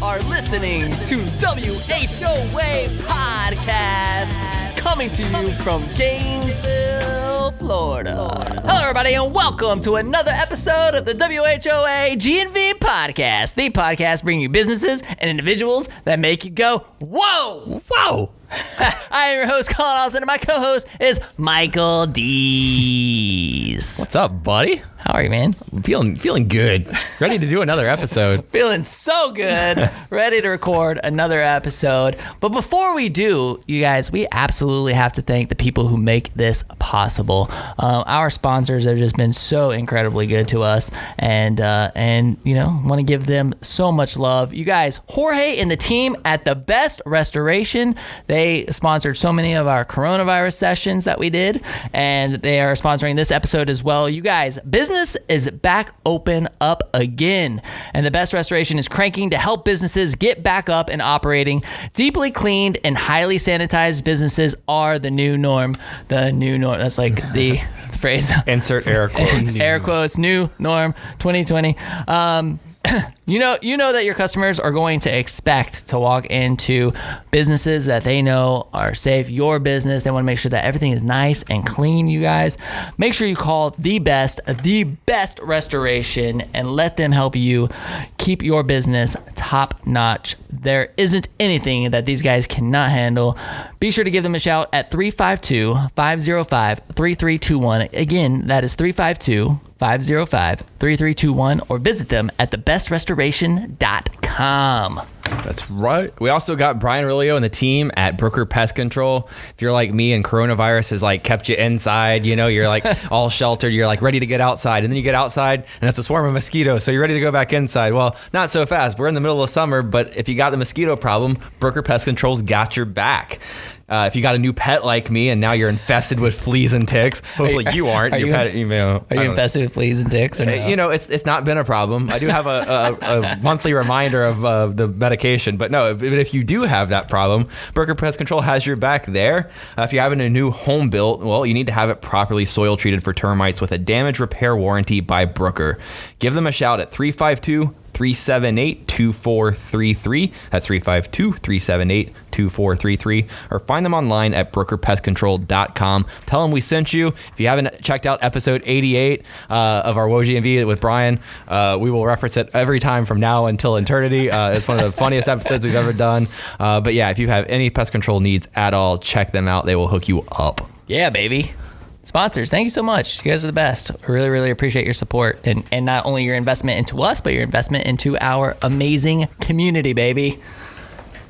are listening to WHOA Podcast, coming to you from Gainesville, Florida. Hello, everybody, and welcome to another episode of the WHOA GNV Podcast, the podcast bringing you businesses and individuals that make you go, whoa, whoa. I am your host, Collin, and my co-host is Michael Dees. What's up, buddy? How are you, man? I'm feeling good. Ready to do another episode. Feeling so good. Ready to record another episode. But before we do, you guys, we absolutely have to thank the people who make this possible. Our sponsors have just been so incredibly good to us, and you know, want to give them so much love. You guys, Jorge and the team at the Best Restoration, they sponsored so many of our coronavirus sessions that we did, and they are sponsoring this episode as well. You guys, business is back open up again, and the Best Restoration is cranking to help businesses get back up and operating. Deeply cleaned and highly sanitized businesses are the new norm. The new norm. That's like the phrase. Insert air quotes. Air quotes. New norm 2020. You know that your customers are going to expect to walk into businesses that they know are safe. Your business, they want to make sure that everything is nice and clean, you guys. Make sure you call the best restoration, and let them help you keep your business top notch. There isn't anything that these guys cannot handle. Be sure to give them a shout at 352-505-3321. Again, that is 352-505-3321, or visit them at thebestrestoration.com. That's right. We also got Brian Rillio and the team at Brooker Pest Control. If you're like me and coronavirus has like kept you inside, you know, you're like all sheltered, you're like ready to get outside, and then you get outside and it's a swarm of mosquitoes, so you're ready to go back inside. Well, not so fast. We're in the middle of summer, but if you got the mosquito problem, Brooker Pest Control's got your back. If you got a new pet like me and now you're infested with fleas and ticks, hopefully you aren't. Are you infested with fleas and ticks? Or no? You know, it's not been a problem. I do have a monthly reminder of the medication, but no, if you do have that problem, Brooker Pest Control has your back there. If you're having a new home built, well, you need to have it properly soil treated for termites with a damage repair warranty by Brooker. Give them a shout at 352-378-2433. That's 352-378-2433. Or find them online at brookerpestcontrol.com. Tell them we sent you. If you haven't checked out episode 88 of our GNV with Brian, we will reference it every time from now until eternity. It's one of the funniest episodes we've ever done. But yeah, if you have any pest control needs at all, check them out. They will hook you up. Yeah, baby. Sponsors, thank you so much. You guys are the best. I really, really appreciate your support, and not only your investment into us, but your investment into our amazing community, baby.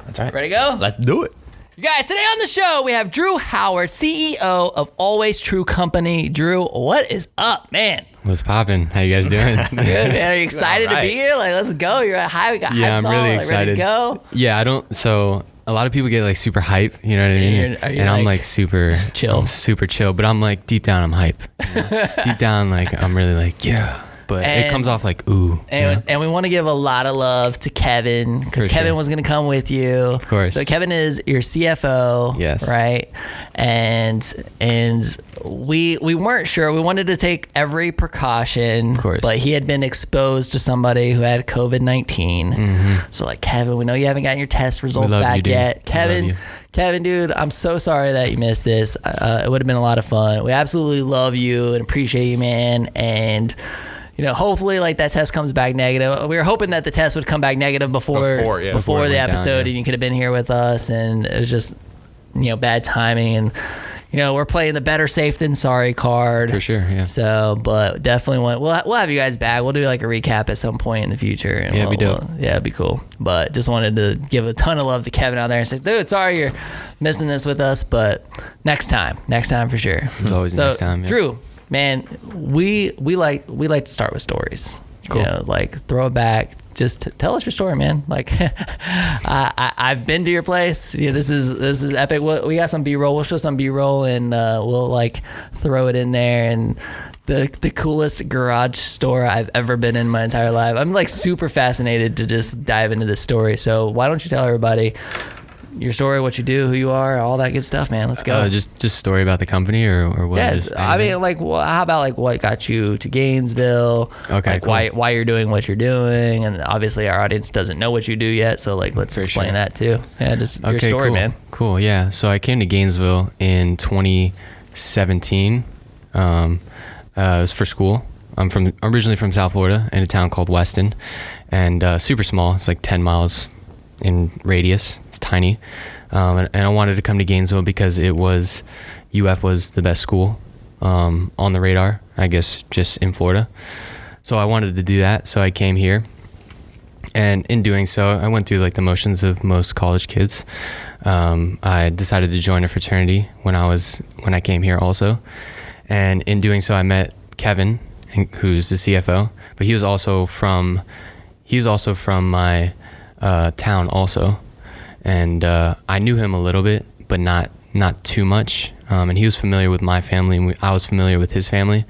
That's right. Ready to go? Let's do it. You guys, today on the show, we have Drew Howard, CEO of Always True Company. Drew, what is up, man? What's popping? How you guys doing? Good, man. Are you excited to be here? Like, let's go. You're at high. We got hype song. I'm really excited. Ready to go? Yeah, so a lot of people get like super hype, you know what I mean? And I'm like super chill. I'm super chill, but I'm like deep down I'm hype. You know? Deep down, like I'm really like, yeah. But it comes off like, ooh. And we want to give a lot of love to Kevin, because Kevin was going to come with you. Of course. So Kevin is your CFO. Yes. Right? And we weren't sure. We wanted to take every precaution. Of course. But he had been exposed to somebody who had COVID-19. Mm-hmm. So like, Kevin, we know you haven't gotten your test results back yet. Kevin, dude, I'm so sorry that you missed this. It would have been a lot of fun. We absolutely love you and appreciate you, man. And you know, hopefully, like, that test comes back negative. We were hoping that the test would come back negative before the episode, and you could have been here with us. And it was just, you know, bad timing. And you know, we're playing the better safe than sorry card for sure. Yeah. So, but definitely we'll have you guys back. We'll do like a recap at some point in the future. And it'd be dope. It'd be cool. But just wanted to give a ton of love to Kevin out there and say, dude, sorry you're missing this with us, but next time for sure. It's always next time. Yeah. Drew, man, we like to start with stories. Cool. You know, like throw it back. Just tell us your story, man. Like, I've been to your place. Yeah, this is epic. We got some B-roll. We'll show some B-roll, and we'll like throw it in there. And the coolest garage store I've ever been in my entire life. I'm like super fascinated to just dive into this story. So why don't you tell everybody your story, what you do, who you are, all that good stuff, man. Let's go. Just story about the company or what? Yeah, Just I mean, like, how about like what got you to Gainesville? Okay, like cool. why you're doing what you're doing, and obviously our audience doesn't know what you do yet, so like let's explain that too. Yeah, just your story, cool. man. Cool. Yeah. So I came to Gainesville in 2017. It was for school. I'm originally from South Florida, in a town called Weston, and super small. It's like 10 miles in radius. It's tiny. And I wanted to come to Gainesville because UF was the best school on the radar, I guess, just in Florida. So I wanted to do that. So I came here. And in doing so, I went through like the motions of most college kids. I decided to join a fraternity when I came here also. And in doing so, I met Kevin, who's the CFO, but he was also from my town also. And I knew him a little bit, but not too much. And he was familiar with my family, and I was familiar with his family.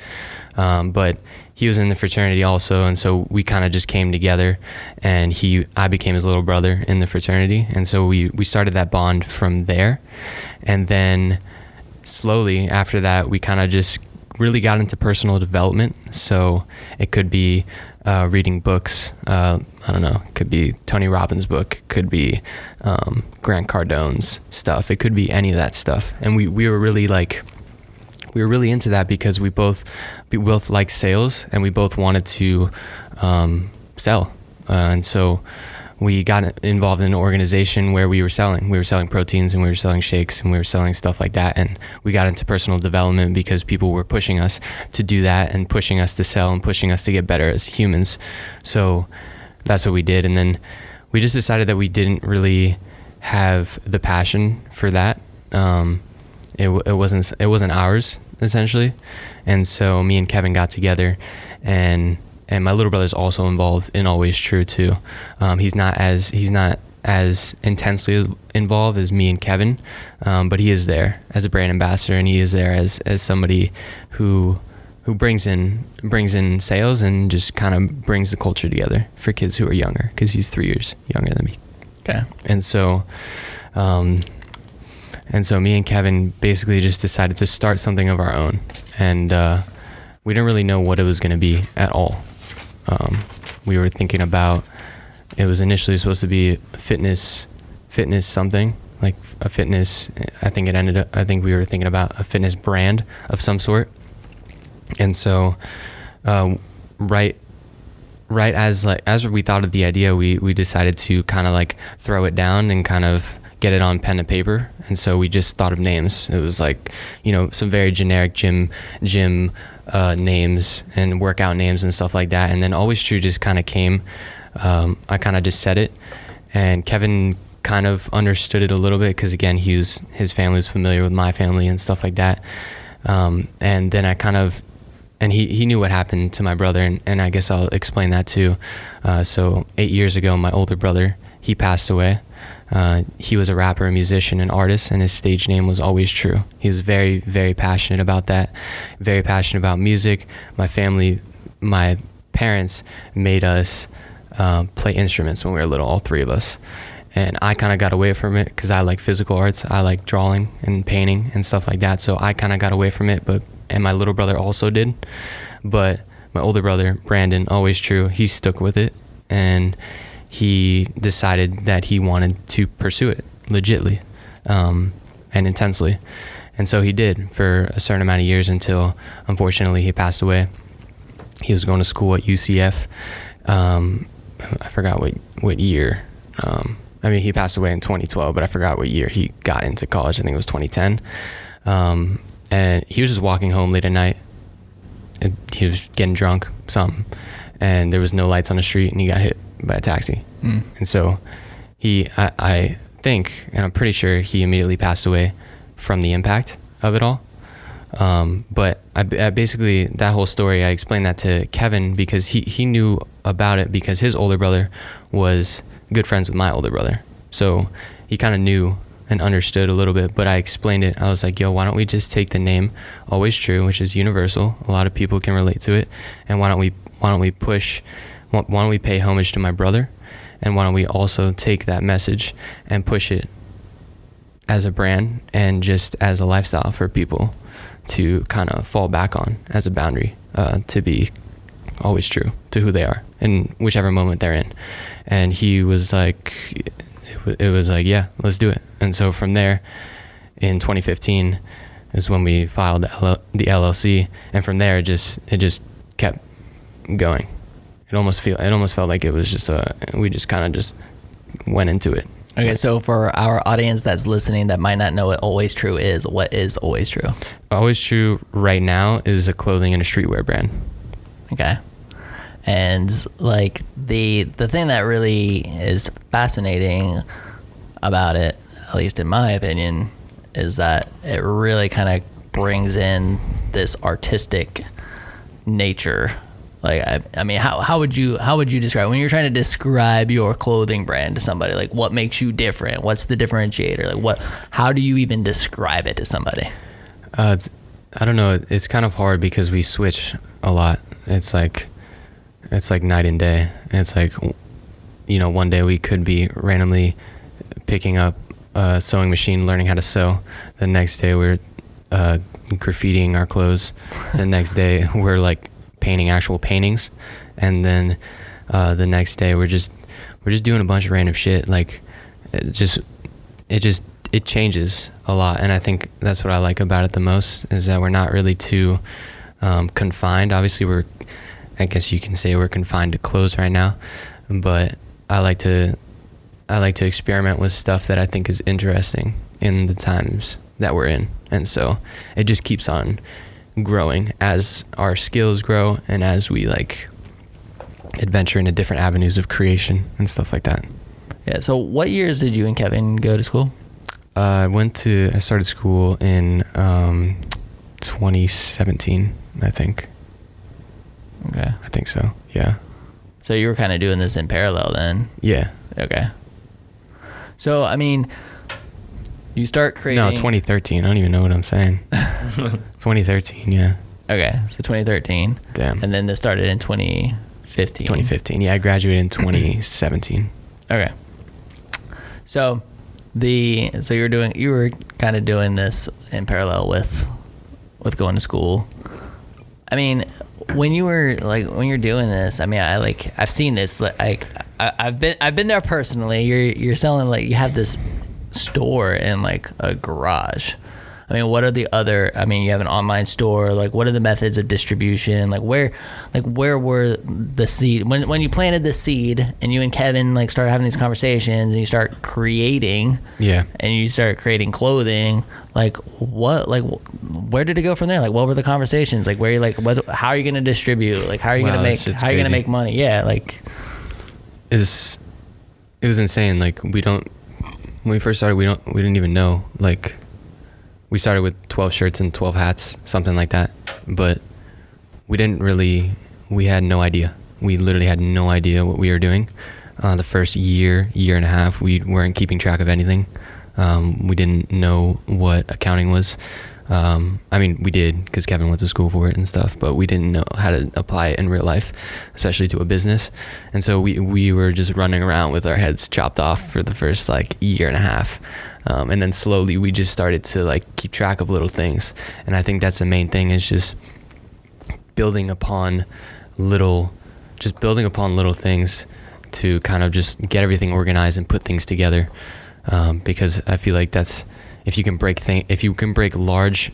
But he was in the fraternity also, and so we kind of just came together, and I became his little brother in the fraternity, and so we started that bond from there. And then slowly after that, we kind of just really got into personal development. So it could be reading books. I don't know. It could be Tony Robbins' book. It could be Grant Cardone's stuff. It could be any of that stuff. And we were really into that because we both like sales, and we both wanted to sell. And so we got involved in an organization where we were selling proteins, and we were selling shakes, and we were selling stuff like that. And we got into personal development because people were pushing us to do that, and pushing us to sell, and pushing us to get better as humans. So that's what we did. And then we just decided that we didn't really have the passion for that. It wasn't ours, essentially. And so me and Kevin got together, and my little brother's also involved in Always True too. He's not as intensely involved as me and Kevin, but he is there as a brand ambassador, and he is there as somebody who brings in sales and just kind of brings the culture together for kids who are younger, because he's 3 years younger than me. Okay. And so me and Kevin basically just decided to start something of our own, and we didn't really know what it was going to be at all. We were thinking about, it was initially supposed to be fitness something, like a fitness. I think we were thinking about a fitness brand of some sort. And so, right as we thought of the idea, we decided to kind of like throw it down and kind of get it on pen and paper. And so we just thought of names. It was like, some very generic gym names and workout names and stuff like that. And then Always True just kind of came. I kind of just said it, and Kevin kind of understood it a little bit, because again, his family was familiar with my family and stuff like that. And then and he knew what happened to my brother, and I guess I'll explain that too. So 8 years ago, my older brother, he passed away. He was a rapper, a musician, an artist, and his stage name was Always True. He was very, very passionate about that, very passionate about music. My family, my parents made us play instruments when we were little, all three of us. And I kind of got away from it because I like physical arts. I like drawing and painting and stuff like that. So I kind of got away from it, and my little brother also did. But my older brother, Brandon, Always True, he stuck with it, and he decided that he wanted to pursue it legitly and intensely. And so he did for a certain amount of years until, unfortunately, he passed away. He was going to school at UCF. I forgot what year. He passed away in 2012, but I forgot what year he got into college. I think it was 2010. And he was just walking home late at night. He was getting drunk, and there was no lights on the street, and he got hit by a taxi. And so I think, and I'm pretty sure, he immediately passed away from the impact of it all. But I basically, that whole story, I explained that to Kevin because he knew about it, because his older brother was good friends with my older brother. So he kind of knew and understood a little bit, but I explained it. I was like, yo, why don't we just take the name Always True, which is universal. A lot of people can relate to it. And why don't we pay homage to my brother? And why don't we also take that message and push it as a brand and just as a lifestyle for people to kind of fall back on as a boundary, to be always true to who they are in whichever moment they're in. And he was like, it was like, yeah, let's do it. And so from there, in 2015 is when we filed the LLC, and from there it just kept going. It almost felt like it was just we just kind of just went into it. Okay, so for our audience that's listening that might not know what Always True is, what is Always True? Always True right now is a clothing and a streetwear brand. Okay. And like the thing that really is fascinating about it, at least in my opinion, is that it really kind of brings in this artistic nature. Like, I mean, how would you describe, when you're trying to describe your clothing brand to somebody, like what makes you different? What's the differentiator? Like how do you even describe it to somebody? I don't know. It's kind of hard because we switch a lot. It's like night and day. It's like, you know, one day we could be randomly picking up a sewing machine, learning how to sew. The next day we're graffitiing our clothes. The next day we're like painting actual paintings, and then the next day we're just doing a bunch of random shit. Like it changes a lot, and I think that's what I like about it the most, is that we're not really too confined. Obviously I guess you can say we're confined to clothes right now, but I like to experiment with stuff that I think is interesting in the times that we're in, and so it just keeps on growing as our skills grow and as we like adventure into different avenues of creation and stuff like that. Yeah. So what years did you and Kevin go to school? I started school in 2017, I think. Okay. I think so. Yeah. So you were kind of doing this in parallel then? Yeah. Okay. So, I mean, you start creating... No, 2013. I don't even know what I'm saying. 2013, yeah. Okay, so 2013. Damn. And then this started in 2015. 2015, yeah. I graduated in 2017. Okay. So you were kind of doing this in parallel with going to school. I mean, when you're doing this, I mean, I've seen this, like I've been there personally. You're selling, like, you have this store in like a garage. I mean, what are the other, I mean, you have an online store, like what are the methods of distribution? Like where were the seed, when you planted the seed and you and Kevin like started having these conversations and you start creating, yeah, and you start creating clothing, like where did it go from there? Like what were the conversations? Like how are you going to distribute? Like how are you going to make money? Yeah. Like it was insane. Like when we first started, we didn't even know, like, we started with 12 shirts and 12 hats, something like that. But we had no idea. We literally had no idea what we were doing. The first year and a half, we weren't keeping track of anything. We didn't know what accounting was. I mean, we did because Kevin went to school for it and stuff, but we didn't know how to apply it in real life, especially to a business. And so we were just running around with our heads chopped off for the first like year and a half. And then slowly we just started to like keep track of little things. And I think that's the main thing, is just building upon little things to kind of just get everything organized and put things together. Because I feel like that's, if you can break large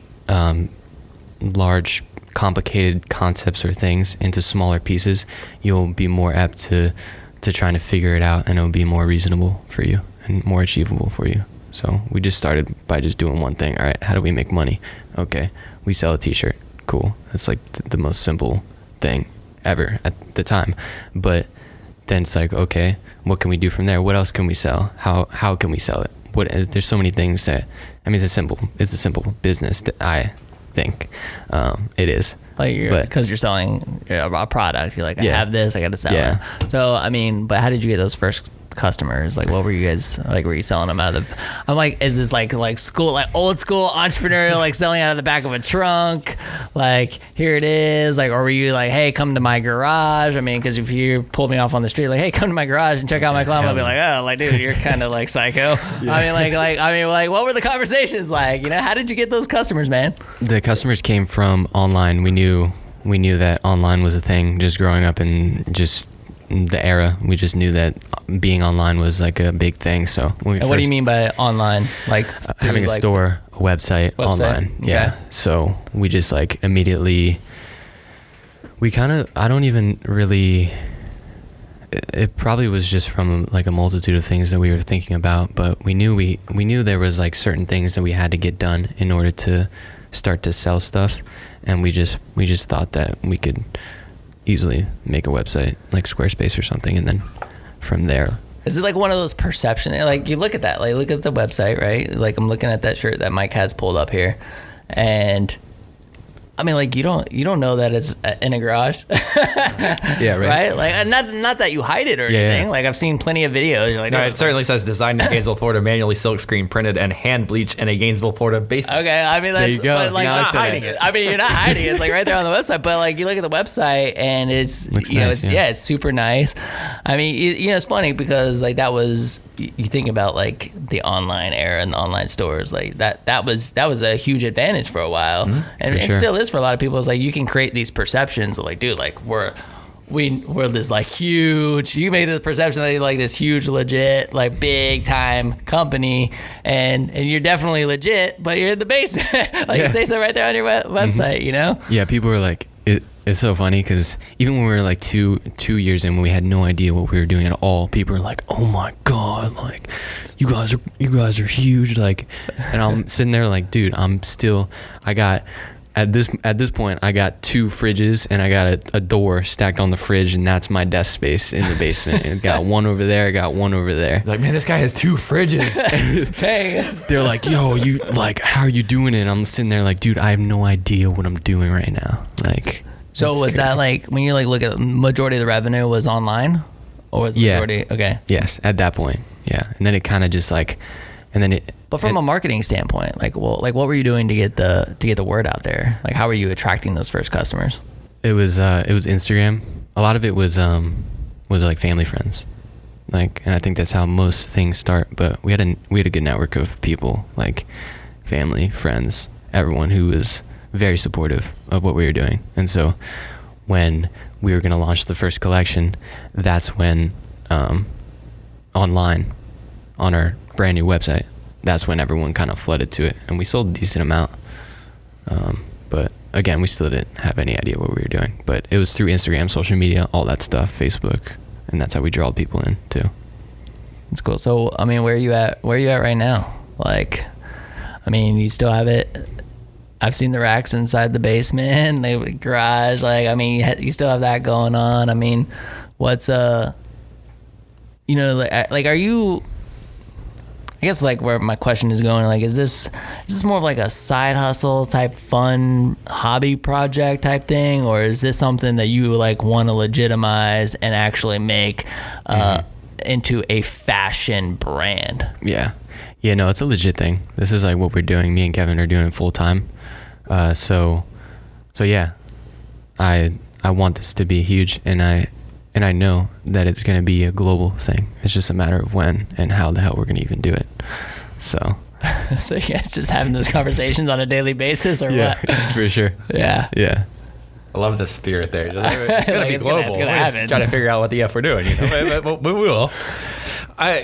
complicated concepts or things into smaller pieces, you'll be more apt to trying to figure it out, and it'll be more reasonable for you and more achievable for you. So we just started by just doing one thing. All right, how do we make money? Okay, we sell a t-shirt. Cool. That's like the most simple thing ever at the time. But then it's like, okay, what can we do from there? What else can we sell? How can we sell it? There's so many things that, I mean, it's a simple business that I think it is. Like because you're selling a product, you're like, I have this, I got to sell it. So I mean, but how did you get those first customers? Like, what were you guys like? Were you selling them out of the? I'm like, is this like school, like old school entrepreneurial, like selling out of the back of a trunk? Like, here it is. Like, or were you like, hey, come to my garage? I mean, because if you pulled me off on the street, like, hey, come to my garage and check out my clown, I'll be like, oh, like, dude, you're kind of like psycho. Yeah. I mean, what were the conversations like? You know, how did you get those customers, man? The customers came from online. We knew that online was a thing. Just growing up in just the era, we just knew that being online was like a big thing. So what do you mean by online? Like having a store, a website online. Okay. Yeah. So we just like immediately, I don't even really, it probably was just from like a multitude of things that we were thinking about, but we knew there was like certain things that we had to get done in order to start to sell stuff. And we just thought that we could easily make a website like Squarespace or something, and then from there. Is it like one of those perception, like you look at that, like look at the website, right? Like I'm looking at that shirt that Mike has pulled up here, and I mean, like you don't know that it's in a garage. Yeah, right. Right? Like not that you hide it or anything. Yeah. Like I've seen plenty of videos. You're like, No, it certainly says designed in Gainesville, Florida, manually silkscreen printed and hand bleached in a Gainesville, Florida basement. Okay, I mean that's There you go. but, like Now not it's hiding it. I mean you're not hiding it. It's like right there on the website. But like you look at the website and it's Looks you know nice, it's yeah. it's super nice. I mean you know it's funny because like that was you think about like the online era and the online stores like that was a huge advantage for a while and it sure. still is for a lot of people. It's like you can create these perceptions of like dude like we're this like huge, you made the perception that you're like this huge legit like big time company and you're definitely legit but you're in the basement. Like you say so right there on your website, you know? Yeah, people were like, it's so funny because even when we were like two years in, when we had no idea what we were doing at all, people were like, oh my god, like you guys are huge, like, and I'm sitting there like, dude, at this point, I got 2 fridges and I got a door stacked on the fridge, and that's my desk space in the basement. And got one over there, I got one over there. Like, man, this guy has 2 fridges. Dang. They're like, yo, you like, how are you doing it? And I'm sitting there like, dude, I have no idea what I'm doing right now. Like, So was that like when you like look at majority of the revenue was online, or was the majority okay? Yes, at that point, yeah. And then it kind of just like, and then it. But from a marketing standpoint, like what were you doing to get the word out there? Like how were you attracting those first customers? It was Instagram. A lot of it was like family friends, like, and I think that's how most things start. But we had a good network of people, like family, friends, everyone who was very supportive of what we were doing. And so when we were going to launch the first collection, that's when online on our brand new website, that's when everyone kind of flooded to it, and we sold a decent amount. But again, we still didn't have any idea what we were doing. But it was through Instagram, social media, all that stuff, Facebook, and that's how we drawed people in too. That's cool. So I mean, where are you at right now? Like, I mean, you still have it. I've seen the racks inside the basement, the garage. Like, I mean, you still have that going on. I mean, what's you know, like are you? I guess like where my question is going, like, is this more of like a side hustle type fun hobby project type thing, or is this something that you like want to legitimize and actually make into a fashion brand? Yeah, no, it's a legit thing. This is like what we're doing. Me and Kevin are doing it full time. So yeah, I want this to be huge, and I know that it's going to be a global thing. It's just a matter of when and how the hell we're going to even do it. So you guys just having those conversations on a daily basis, or yeah, what? for sure. Yeah. I love the spirit there. It's gonna be It's global. gonna We're just happen. trying to figure out what the F we're doing. You know, but we will.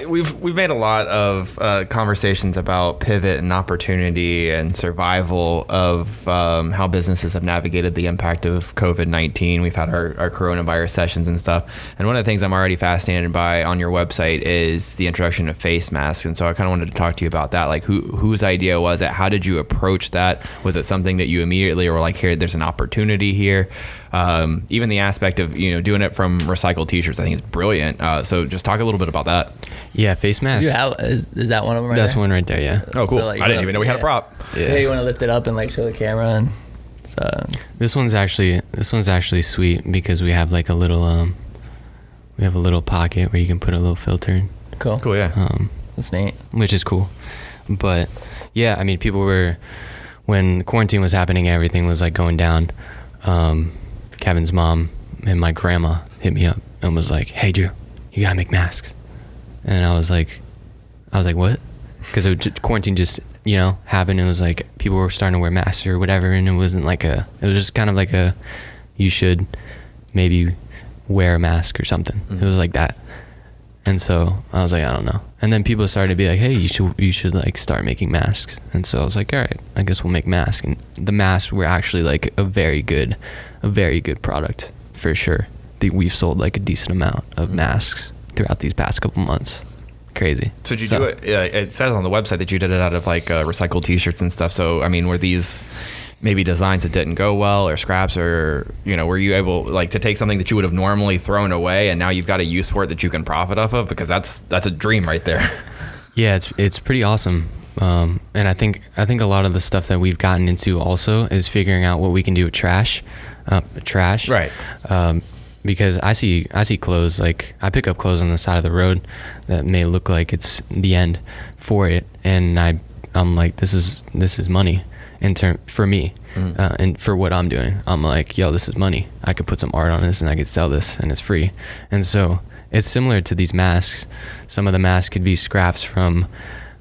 We've made a lot of conversations about pivot and opportunity and survival of how businesses have navigated the impact of COVID-19. We've had our coronavirus sessions and stuff. And one of the things I'm already fascinated by on your website is the introduction of face masks. And so I kind of wanted to talk to you about that. Like, whose idea was it? How did you approach that? Was it something that you immediately were like, here, there's an opportunity here? Even the aspect of, you know, doing it from recycled t-shirts, I think is brilliant. So just talk a little bit about that. Yeah, face masks. Is that one of them right That's there? one right there, yeah. Oh, cool. So, like, I didn't even know we had a prop. Yeah, you want to lift it up and like show the camera, and so This one's actually sweet because we have like a little pocket where you can put a little filter Cool. Cool, yeah. That's neat. which is cool. But yeah, I mean, when quarantine was happening, everything was like going down. Kevin's mom and my grandma hit me up and was like, "Hey, Drew, you gotta make masks." And I was like, what? Because quarantine just, happened. It was like people were starting to wear masks or whatever, and it wasn't like it was just kind of like you should maybe wear a mask or something. It was like that. And so I was like, I don't know. And then people started to be like, "Hey, you should like start making masks." And so I was like, all right, I guess we'll make masks. And the masks were actually like a very good product for sure. We've sold like a decent amount of masks throughout these past couple months. Crazy. So did you do it? It says on the website that you did it out of like recycled T-shirts and stuff. So I mean, were these maybe designs that didn't go well or scraps, or were you able like to take something that you would have normally thrown away and now you've got a use for it that you can profit off of? Because that's a dream right there. Yeah, it's pretty awesome. And I think a lot of the stuff that we've gotten into also is figuring out what we can do with trash. Right. Because I see clothes, like I pick up clothes on the side of the road that may look like it's the end for it, and I'm like, this is money for me, and for what I'm doing. I'm like, yo, this is money. I could put some art on this and I could sell this and it's free. And so it's similar to these masks. Some of the masks could be scraps from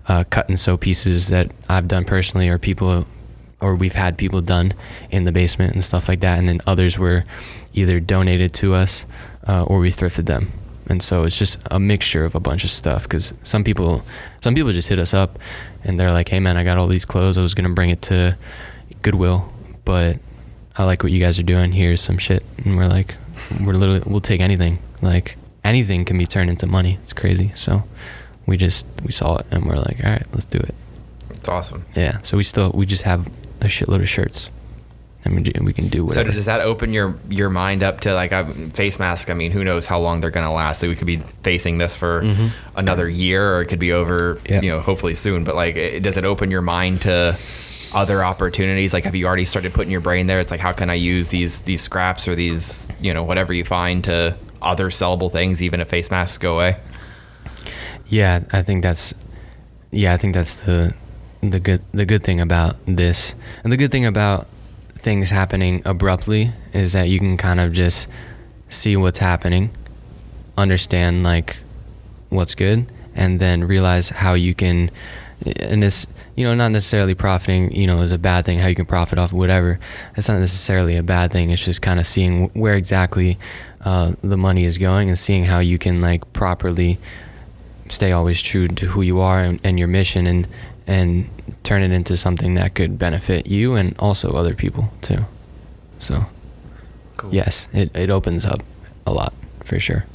cut and sew pieces that I've done personally, or we've had people done in the basement and stuff like that. And then others were either donated to us or we thrifted them. And so it's just a mixture of a bunch of stuff, because some people just hit us up and they're like, "Hey man, I got all these clothes. I was going to bring it to Goodwill, but I like what you guys are doing. Here's some shit." And we're like, we'll take anything. Like anything can be turned into money. It's crazy. So we saw it and we're like, all right, let's do it. It's awesome. Yeah. So we just have a shitload of shirts. I mean, we can do whatever. So does that open your mind up to like a face mask? I mean, who knows how long they're going to last? So we could be facing this for another year, or it could be over, hopefully soon. But like, does it open your mind to other opportunities? Like, have you already started putting your brain there? It's like, how can I use these scraps or these, whatever you find to other sellable things, even if face masks go away? Yeah, I think that's the good thing about this, and the good thing about things happening abruptly is that you can kind of just see what's happening, understand like what's good, and then realize how you can, and this, not necessarily profiting, is a bad thing, how you can profit off of whatever. It's not necessarily a bad thing. It's just kind of seeing where exactly the money is going, and seeing how you can like properly stay always true to who you are and your mission, and turn it into something that could benefit you and also other people too. So cool. Yes, it opens up a lot for sure.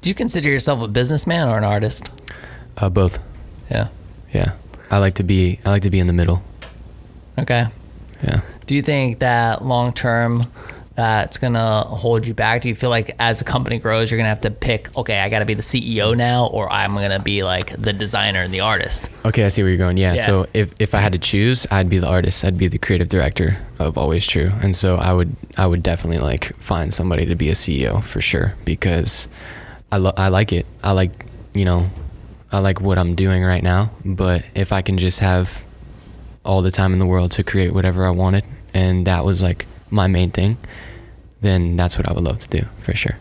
Do you consider yourself a businessman or an artist? Both. Yeah. I like to be in the middle. Okay. Yeah. Do you think that long term that's gonna hold you back? Do you feel like as a company grows, you're gonna have to pick, okay, I gotta be the CEO now, or I'm gonna be like the designer and the artist? Okay, I see where you're going. Yeah. So if I had to choose, I'd be the artist. I'd be the creative director of Always True. And so I would definitely like find somebody to be a CEO for sure, because I like it. I like what I'm doing right now. But if I can just have all the time in the world to create whatever I wanted, and that was like my main thing, then that's what I would love to do for sure.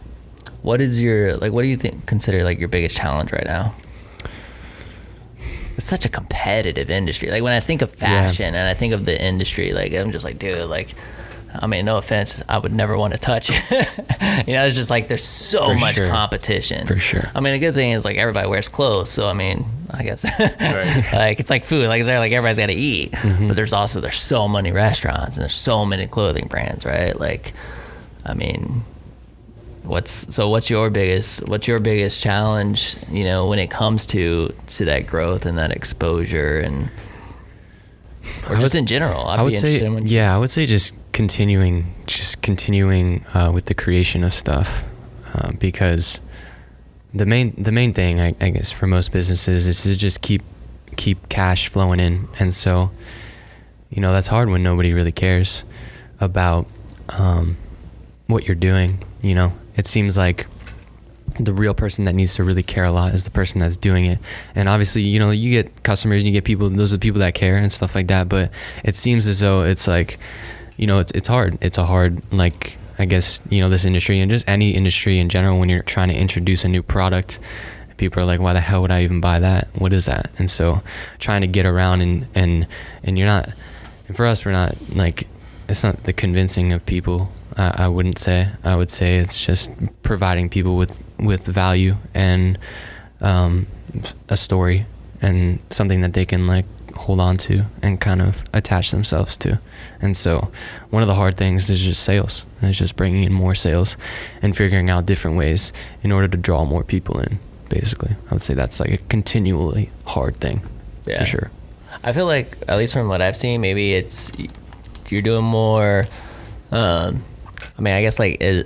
What do you consider like your biggest challenge right now? It's such a competitive industry. Like when I think of fashion and I think of the industry, like I'm just like, dude, like, I mean, no offense, I would never want to touch it. It's just like there's so much competition. For sure. I mean, the good thing is like everybody wears clothes, so I mean, I guess like it's like food. Like it's like everybody's got to eat, but there's so many restaurants and there's so many clothing brands, right? Like, I mean, what's your biggest challenge? When it comes to that growth and that exposure or just in general? I would say just continuing with the creation of stuff, because the main thing I guess for most businesses is to just keep cash flowing in, and so that's hard when nobody really cares about what you're doing. It seems like the real person that needs to really care a lot is the person that's doing it. And obviously, you know, you get customers and you get people, those are the people that care and stuff like that. But it seems as though it's like, you know, it's hard. It's a hard, like, I guess, you know, this industry and just any industry in general, when you're trying to introduce a new product, people are like, why the hell would I even buy that? What is that? And so trying to get around and you're not, and for us, we're not like, it's not the convincing of people. I wouldn't say. I would say it's just providing people with value and a story and something that they can like hold on to and kind of attach themselves to. And so one of the hard things is just sales. It's just bringing in more sales and figuring out different ways in order to draw more people in, basically. I would say that's like a continually hard thing, for sure. I feel like, at least from what I've seen, maybe it's you're doing more I mean, I guess is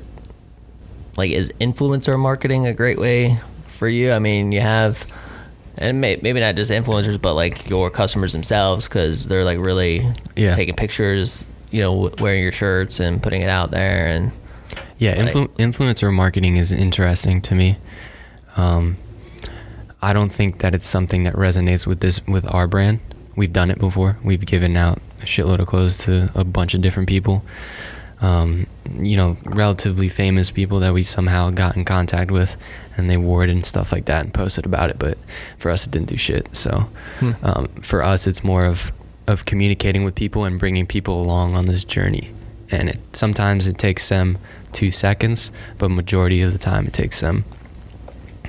influencer marketing a great way for you? I mean, you have, and maybe not just influencers, but like your customers themselves, because they're like really taking pictures, you know, wearing your shirts and putting it out there. And influencer marketing is interesting to me. I don't think that it's something that resonates with our brand. We've done it before. We've given out a shitload of clothes to a bunch of different people. You know, relatively famous people that we somehow got in contact with, and they wore it and stuff like that and posted about it. But for us, it didn't do shit. So for us, it's more of communicating with people and bringing people along on this journey. And sometimes it takes them 2 seconds, but majority of the time it takes them,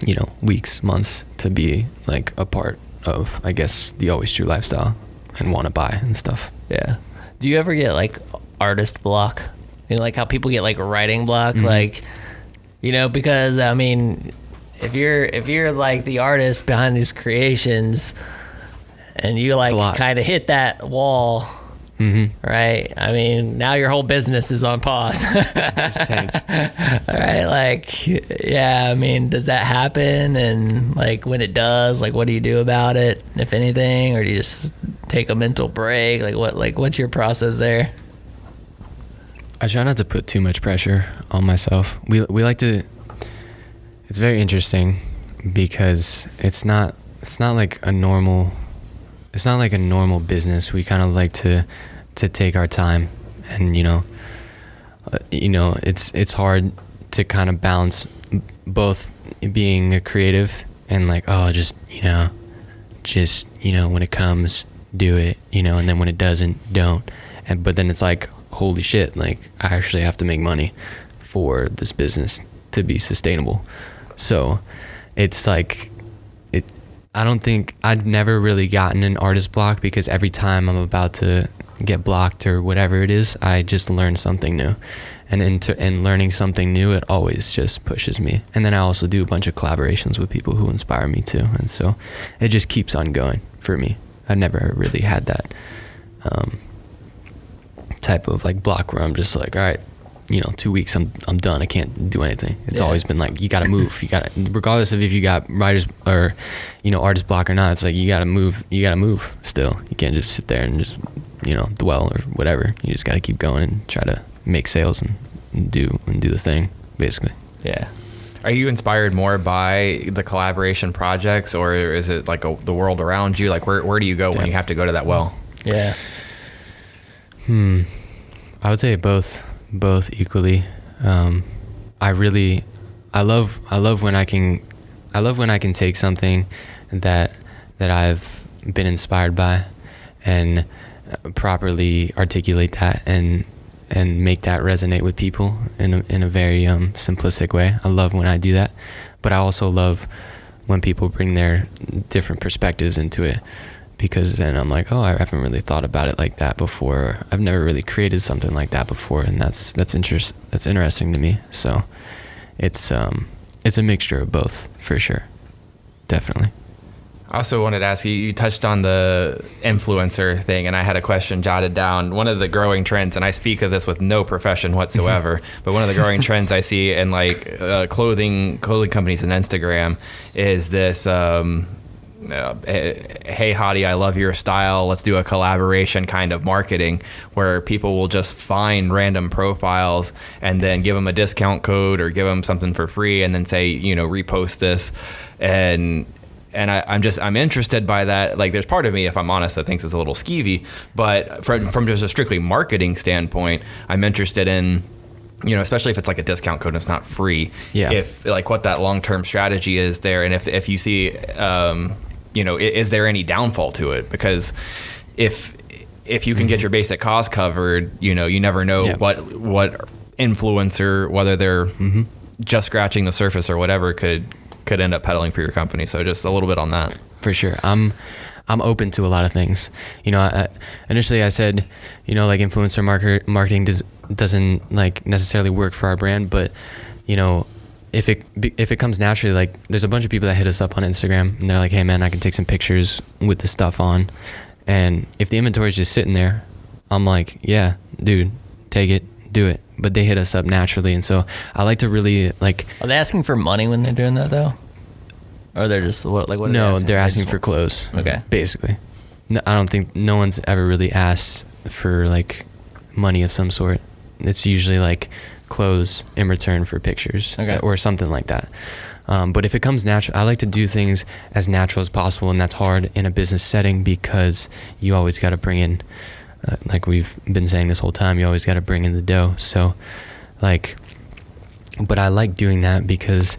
you know, weeks, months to be like a part of, I guess, the Always True lifestyle and want to buy and stuff. Yeah. Do you ever get like artist block? You know, like how people get like writing block, like, you know, because I mean, if you're like the artist behind these creations and you like kind of hit that wall, right? I mean, now your whole business is on pause. It's tanked. All right, like, yeah, I mean, does that happen? And like when it does, like what do you do about it, if anything, or do you just take a mental break? What's your process there? I try not to put too much pressure on myself. We like to, it's very interesting because it's not like a normal business. We kind of like to take our time, and you know, it's hard to kind of balance both being a creative and like, oh, just when it comes, do it, you know, and then when it doesn't, don't. But then it's like, holy shit, like I actually have to make money for this business to be sustainable. So it's like, I don't think I've never really gotten an artist block, because every time I'm about to get blocked or whatever it is, I just learn something new. And in learning something new, it always just pushes me. And then I also do a bunch of collaborations with people who inspire me too. And so it just keeps on going for me. I've never really had that type of like block where I'm just like, all right, you know, 2 weeks, I'm done. I can't do anything. It's always been like, you got to move. You got to, regardless of if you got writers or, you know, artist block or not, it's like, you got to move. You got to move still. You can't just sit there and just, you know, dwell or whatever. You just got to keep going and try to make sales and do the thing, basically. Yeah. Are you inspired more by the collaboration projects, or is it like the world around you? Like where do you go when you have to go to that well? Yeah. I would say both equally. I love when I can take something that I've been inspired by and properly articulate that and make that resonate with people in a very simplistic way. I love when I do that, but I also love when people bring their different perspectives into it, because then I'm like, oh, I haven't really thought about it like that before. I've never really created something like that before, and that's interesting to me. So it's a mixture of both, for sure. Definitely. I also wanted to ask you, you touched on the influencer thing, and I had a question jotted down. One of the growing trends, and I speak of this with no profession whatsoever, but one of the growing trends I see in like clothing companies and Instagram is this hey hottie, I love your style, let's do a collaboration kind of marketing, where people will just find random profiles and then give them a discount code or give them something for free and then say, you know, repost this. And I'm interested by that. Like, there's part of me, if I'm honest, that thinks it's a little skeevy, but from just a strictly marketing standpoint, I'm interested in, you know, especially if it's like a discount code and it's not free. Yeah. If like what that long-term strategy is there, and if you see, you know, is there any downfall to it? Because if you can get your basic costs covered, you know, you never know what influencer, whether they're just scratching the surface or whatever, could end up peddling for your company. So just a little bit on that. For sure. I'm open to a lot of things. You know, initially I said, you know, like influencer marketing doesn't like necessarily work for our brand, but you know, if it comes naturally, like there's a bunch of people that hit us up on Instagram and they're like, hey man, I can take some pictures with the stuff on. And if the inventory is just sitting there, I'm like, yeah, dude, take it, do it. But they hit us up naturally. And so I like to really like. Are they asking for money when they're doing that though? Or they're just what? No, they're asking for clothes. Okay. Basically. No, I don't think no one's ever really asked for like money of some sort. It's usually like clothes in return for pictures or something like that. But if it comes natural, I like to do things as natural as possible, and that's hard in a business setting because you always got to bring in, like we've been saying this whole time, you always got to bring in the dough. So like, but I like doing that because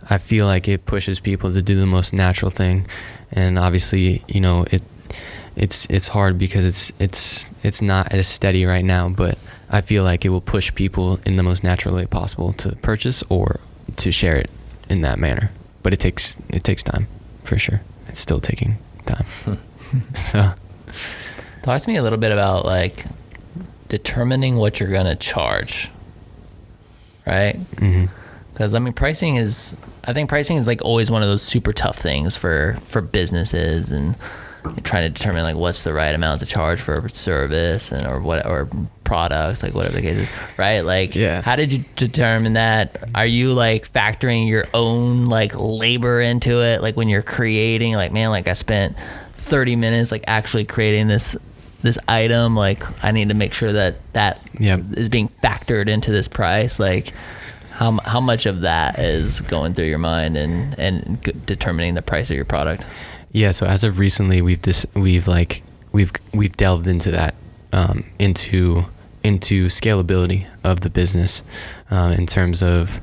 I feel like it pushes people to do the most natural thing. And obviously, you know, it's hard because it's not as steady right now, but I feel like it will push people in the most natural way possible to purchase or to share it in that manner. But it takes time, for sure. It's still taking time. So talk to me a little bit about like determining what you're gonna charge, right? Because I mean, I think pricing is like always one of those super tough things for businesses, and you're trying to determine like what's the right amount to charge for a service or product, like whatever the case is, right? Like, how did you determine that? Are you like factoring your own like labor into it? Like when you're creating, like, man, like I spent 30 minutes like actually creating this item, like I need to make sure that is being factored into this price. Like how much of that is going through your mind and determining the price of your product? Yeah, so as of recently, we've delved into that, into scalability of the business, in terms of,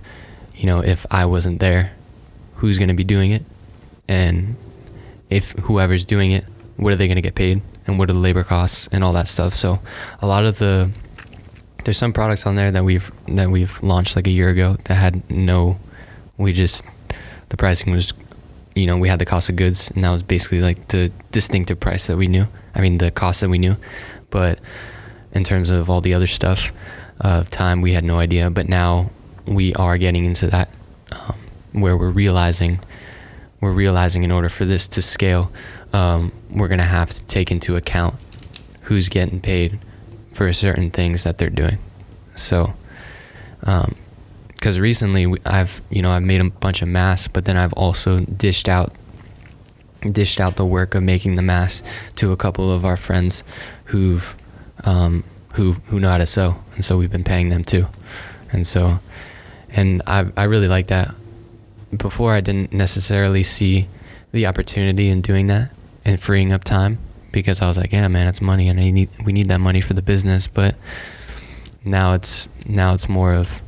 you know, if I wasn't there, who's going to be doing it, and if whoever's doing it, what are they going to get paid, and what are the labor costs and all that stuff. So a lot of there's some products on there that we've launched like a year ago that had the pricing was, you know, we had the cost of goods, and that was basically like the distinctive price that we knew. I mean, the cost that we knew. But in terms of all the other stuff of time, we had no idea. But now we are getting into that, where we're realizing in order for this to scale, we're going to have to take into account who's getting paid for certain things that they're doing. So, because recently I've made a bunch of masks, but then I've also dished out the work of making the masks to a couple of our friends who know how to sew, and so we've been paying them too. And I really like that. Before, I didn't necessarily see the opportunity in doing that and freeing up time, because I was like, yeah, man, it's money, and we need that money for the business. But now it's more of,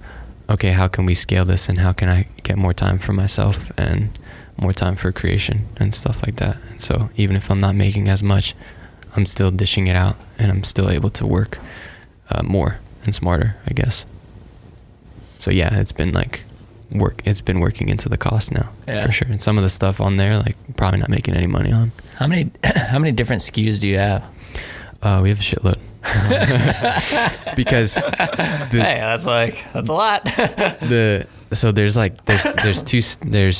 okay, how can we scale this, and how can I get more time for myself and more time for creation and stuff like that. And so even if I'm not making as much, I'm still dishing it out, and I'm still able to work more and smarter, I guess. So yeah, it's been working into the cost now, for sure. And some of the stuff on there, like, probably not making any money on. How many different SKUs do you have? We have a shitload. Because hey, that's a lot. So there's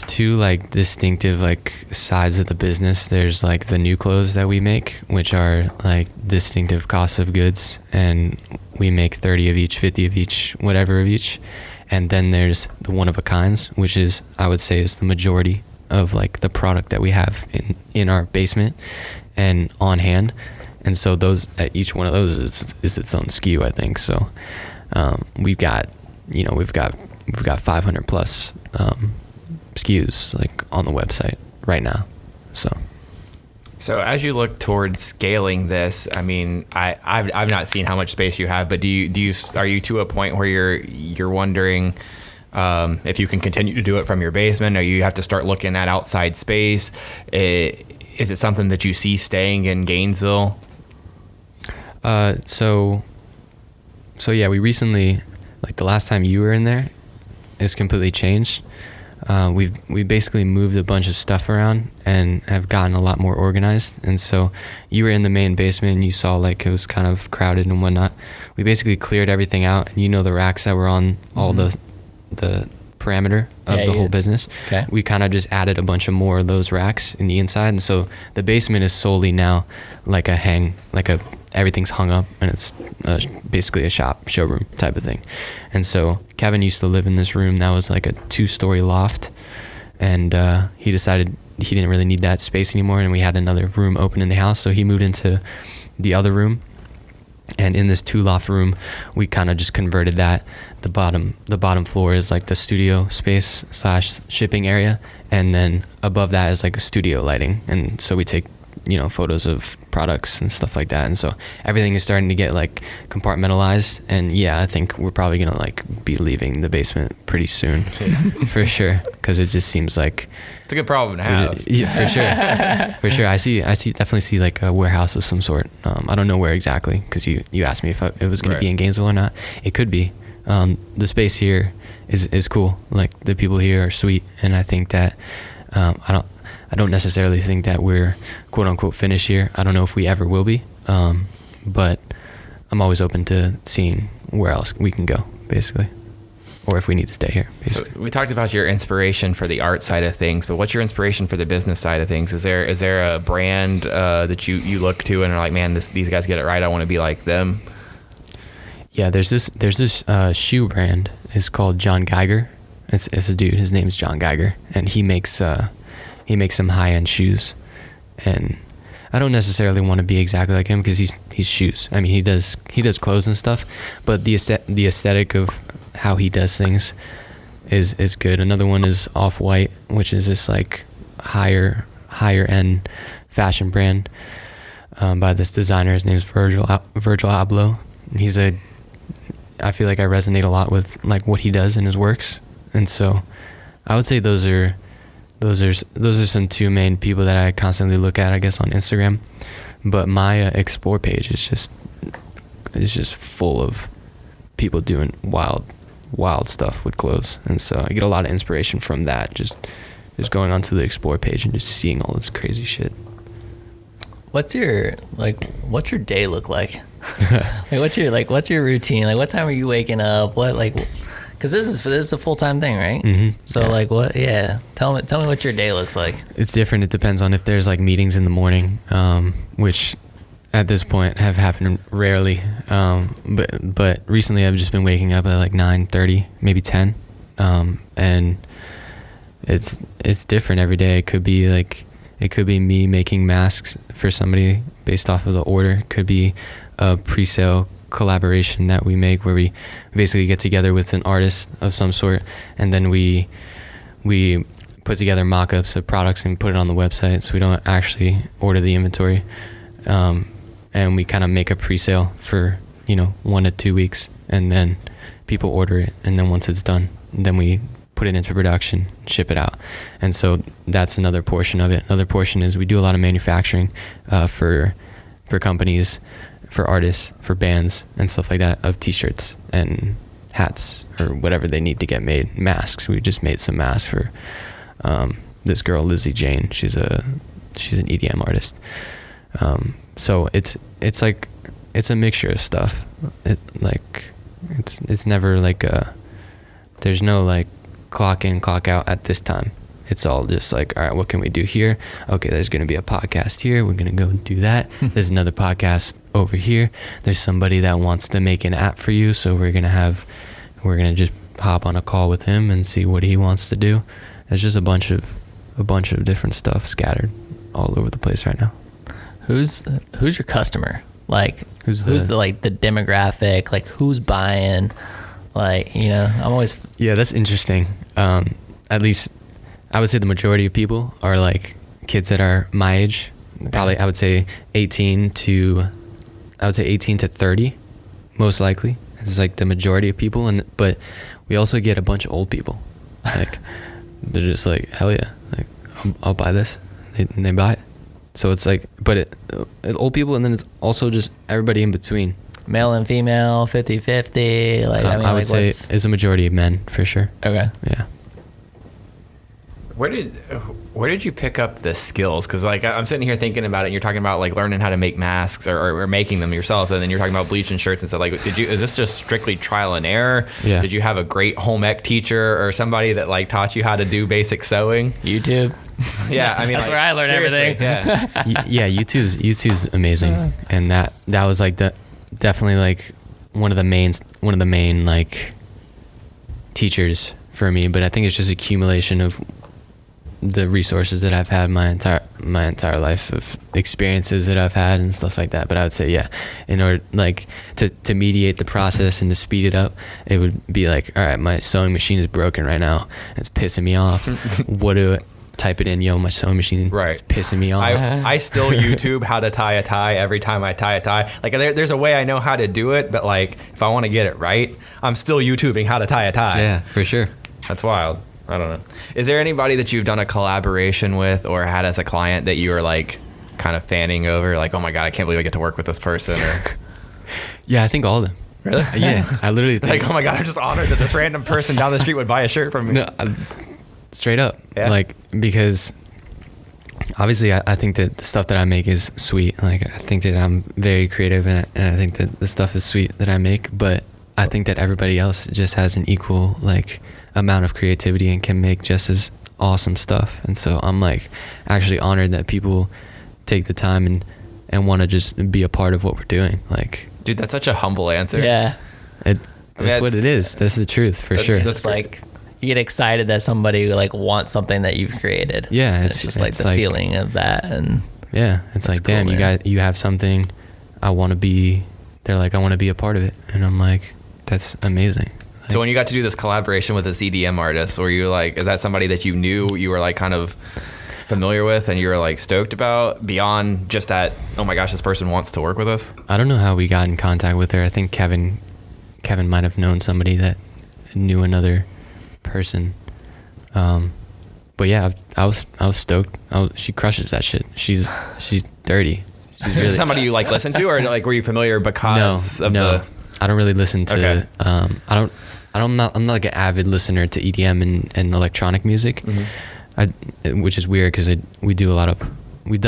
two like distinctive like sides of the business. There's like the new clothes that we make, which are like distinctive costs of goods, and we make 30 of each, 50 of each, whatever of each. And then there's the one of a kinds, which is, I would say, is the majority of like the product that we have in our basement and on hand. And so those, at each one of those is its own SKU, I think. So we've got 500 plus SKUs like on the website right now. So as you look towards scaling this, I mean, I've not seen how much space you have, but are you to a point where you're wondering if you can continue to do it from your basement, or you have to start looking at outside space? Is it something that you see staying in Gainesville? So yeah, we recently, like the last time you were in there, it's completely changed. We basically moved a bunch of stuff around and have gotten a lot more organized. And so you were in the main basement and you saw like it was kind of crowded and whatnot. We basically cleared everything out, and the racks that were on all the parameter of the whole business. Okay. We kind of just added a bunch of more of those racks in the inside, and so the basement is solely now like everything's hung up, and it's basically a showroom type of thing. And so Kevin used to live in this room that was like a 2-story loft, and he decided he didn't really need that space anymore, and we had another room open in the house, so he moved into the other room. And in this 2-loft room, we kind of just converted that. The bottom floor is like the studio space / shipping area, and then above that is like a studio lighting. And so we take photos of products and stuff like that. And so everything is starting to get like compartmentalized. And yeah, I think we're probably gonna like be leaving the basement pretty soon, for sure, because it just seems like it's a good problem to have. Yeah, for sure. I definitely see like a warehouse of some sort. I don't know where exactly, because you asked me if it was going to be in Gainesville or not. It could be. The space here is cool. Like the people here are sweet, and I think that I don't necessarily think that we're quote unquote finished here. I don't know if we ever will be, but I'm always open to seeing where else we can go, basically, or if we need to stay here, basically. So we talked about your inspiration for the art side of things, but what's your inspiration for the business side of things? Is there a brand that you look to and are like, man, these guys get it right, I want to be like them? Yeah, there's this shoe brand. It's called John Geiger. It's a dude. His name's John Geiger, and he makes some high-end shoes. And I don't necessarily want to be exactly like him, because he's shoes. I mean, he does clothes and stuff, but the aesthetic of how he does things is good. Another one is Off-White, which is this like higher end fashion brand by this designer. His name's Virgil Abloh. I feel like I resonate a lot with like what he does in his works, and so I would say those are some two main people that I constantly look at, I guess, on Instagram. But my explore page is just full of people doing wild stuff with clothes, and so I get a lot of inspiration from that. Just going onto the explore page and just seeing all this crazy shit. What's your day look like? What's your routine? Like, what time are you waking up? Because this is a full-time thing, right? Mm-hmm. So tell me what your day looks like. It's different. It depends on if there's like meetings in the morning, which at this point have happened rarely. But recently I've just been waking up at like 9:30, maybe 10, and it's different every day. It could be me making masks for somebody based off of the order. It could be a pre-sale collaboration that we make, where we basically get together with an artist of some sort, and then we put together mock-ups of products and put it on the website, so we don't actually order the inventory, and we kind of make a pre-sale for 1 to 2 weeks, and then people order it, and then once it's done, then we put it into production, ship it out. And so that's another portion of it. Another portion is we do a lot of manufacturing for companies, for artists, for bands and stuff like that, of t-shirts and hats or whatever they need to get made. Masks. We just made some masks for this girl, Lizzie Jane. She's an EDM artist. So it's a mixture of stuff. It's never like there's no like clock in, clock out at this time. It's all just like, all right, what can we do here? Okay, there's going to be a podcast here. We're going to go do that. There's another podcast over here. There's somebody that wants to make an app for you. So we're going to just hop on a call with him and see what he wants to do. There's just a bunch of a bunch of different stuff scattered all over the place right now. Who's your customer? Like who's the like the demographic? Like who's buying? Like, you know, I'm always Yeah, that's interesting. At least I would say the majority of people are like kids that are my age. Probably I would say 18 to 30 most likely. It's like the majority of people, but we also get a bunch of old people. Like they're just like, hell yeah, like I'll buy this, and they buy it. So it's like, but it's old people, and then it's also just everybody in between. Male and female, 50-50. Like I would say it's a majority of men for sure. Okay. Yeah. Where did you pick up the skills? Because like I'm sitting here thinking about it, and you're talking about like learning how to make masks or making them yourself, and then you're talking about bleaching shirts and stuff. Like, is this just strictly trial and error? Yeah. Did you have a great home ec teacher or somebody that like taught you how to do basic sewing? YouTube. Yeah, I mean that's like, where I learned everything. Yeah. Yeah, YouTube's amazing, and that was like definitely like one of the main like teachers for me. But I think it's just accumulation of the resources that I've had my entire life, of experiences that I've had and stuff like that. But I would say, yeah, in order like to mediate the process and to speed it up, it would be like, all right, my sewing machine is broken right now. It's pissing me off. What do I type it in? Yo, my sewing machine is pissing me off. I still YouTube how to tie a tie every time I tie a tie. Like there's a way I know how to do it, but like if I want to get it right, I'm still YouTubing how to tie a tie. Yeah, for sure. That's wild. I don't know. Is there anybody that you've done a collaboration with or had as a client that you were like kind of fanning over? Like, oh my God, I can't believe I get to work with this person. Or Yeah, I think all of them. Really? Yeah, I literally think. Like, oh my God, I'm just honored that this random person down the street would buy a shirt from me. No, straight up. Yeah. Like, because obviously I think that the stuff that I make is sweet. Like, I think that I'm very creative, and I think that the stuff is sweet that I make, but I think that everybody else just has an equal like amount of creativity and can make just as awesome stuff. And so I'm like actually honored that people take the time and want to just be a part of what we're doing. Like, dude, that's such a humble answer. Yeah. That's what it is. That's the truth for sure. That's like, you get excited that somebody like wants something that you've created. Yeah. It's just like the feeling of that. And yeah, it's like, cool, damn, man. you have something. They're like, I want to be a part of it. And I'm like, that's amazing. So when you got to do this collaboration with this EDM artist, were you like, is that somebody that you knew you were like kind of familiar with and you were like stoked about beyond just that, oh my gosh, this person wants to work with us? I don't know how we got in contact with her. I think Kevin might have known somebody that knew another person. But yeah, I was stoked. She crushes that shit. She's dirty. She's really, somebody you like listen to, or like were you familiar because of the? I don't really listen to. Okay. I'm not like an avid listener to EDM and electronic music, which is weird because we've done